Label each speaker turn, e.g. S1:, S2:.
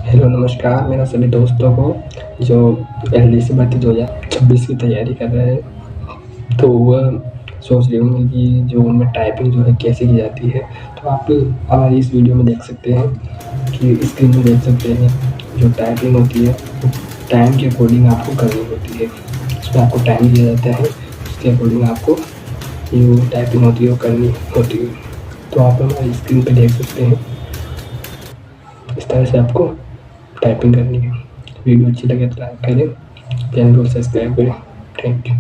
S1: Hello नमस्कार मेरा सभी दोस्तों को जो एलडीसी भर्ती 2026 की तैयारी कर रहे हैं, तो वह सोच रहे होंगे कि जो उनमें टाइपिंग जो है कैसे की जाती है। तो आप हमारी इस वीडियो में देख सकते हैं कि स्क्रीन में देख सकते हैं जो टाइपिंग होती है वो टाइम के अकॉर्डिंग आपको करनी होती है। उसमें आपको टाइम दिया जाता है, उसके अकॉर्डिंग आपको जो टाइपिंग होती है वो करनी होती है। तो आप हमारी स्क्रीन पे देख सकते हैं, इस तरह से आपको टाइपिंग करनी है। वीडियो अच्छी लगे तो लाइक करें, चैनल को सब्सक्राइब करें। Thank you.